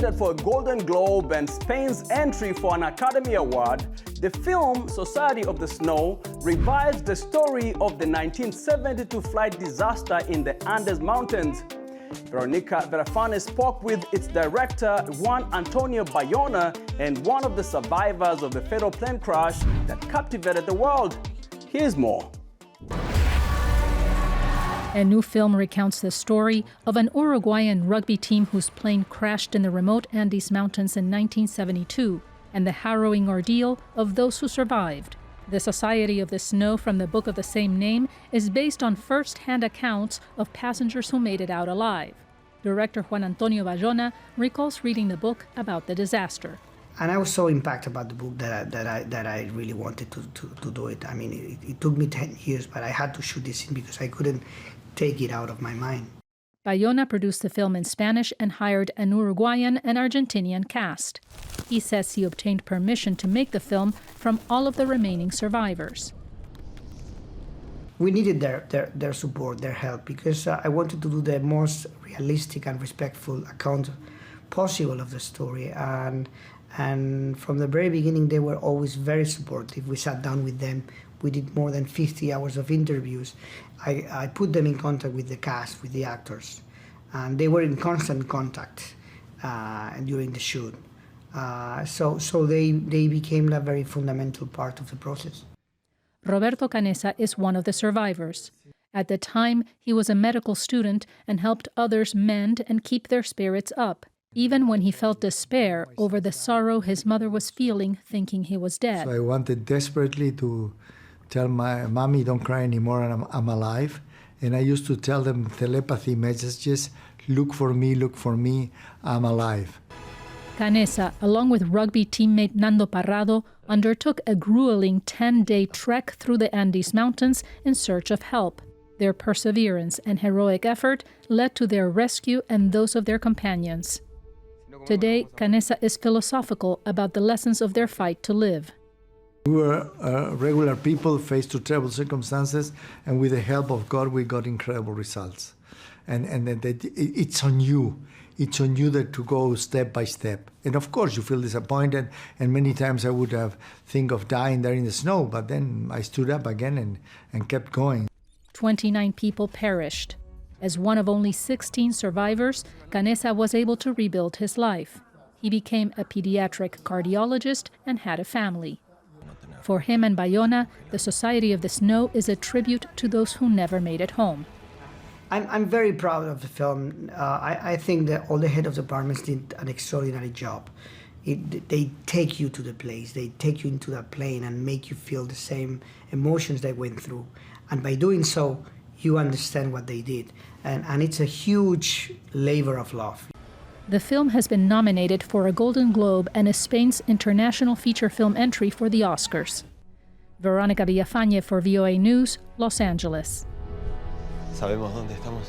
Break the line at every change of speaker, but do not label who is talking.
nominated for a Golden Globe and Spain's entry for an Academy Award, the film Society of the Snow revives the story of the 1972 flight disaster in the Andes Mountains. Veronica Villafañe spoke with its director, Juan Antonio Bayona, and one of the survivors of the fatal plane crash that captivated the world. Here's more.
A new film recounts the story of an Uruguayan rugby team whose plane crashed in the remote Andes Mountains in 1972, and the harrowing ordeal of those who survived. The Society of the Snow from the book of the same name is based on first-hand accounts of passengers who made it out alive. Director Juan Antonio Bayona recalls reading the book about the disaster.
And I was so impacted about the book that I really wanted to do it. I mean, it took me 10 years, but I had to shoot this scene because I couldn't take it out of my mind.
Bayona produced the film in Spanish and hired an Uruguayan and Argentinian cast. He says he obtained permission to make the film from all of the remaining survivors.
We needed their support, their help, because I wanted to do the most realistic and respectful account possible of the story. And from the very beginning, they were always very supportive. We sat down with them. We did more than 50 hours of interviews. I put them in contact with the cast, with the actors, and they were in constant contact during the shoot. So they became a very fundamental part of the process.
Roberto Canessa is one of the survivors. At the time, he was a medical student and helped others mend and keep their spirits up, even when he felt despair over the sorrow his mother was feeling, thinking he was dead.
So I wanted desperately to tell my mommy, don't cry anymore, and I'm alive. And I used to tell them telepathy messages, look for me, I'm alive.
Canessa, along with rugby teammate Nando Parrado, undertook a grueling 10-day trek through the Andes Mountains in search of help. Their perseverance and heroic effort led to their rescue and those of their companions. Today, Canessa is philosophical about the lessons of their fight to live.
We were regular people faced with terrible circumstances, and with the help of God, we got incredible results. And it's on you. It's on you to go step by step. And of course, you feel disappointed, and many times I would have think of dying there in the snow, but then I stood up again and kept going.
29 people perished. As one of only 16 survivors, Canessa was able to rebuild his life. He became a pediatric cardiologist and had a family. For him and Bayona, the Society of the Snow is a tribute to those who never made it home.
I'm very proud of the film. I think that all the head of departments did an extraordinary job. They take you to the place, they take you into that plane and make you feel the same emotions they went through. And by doing so, you understand what they did. And it's a huge labor of love.
The film has been nominated for a Golden Globe and is Spain's international feature film entry for the Oscars. Veronica Villafañe for VOA News, Los Angeles.
Sabemos dónde estamos.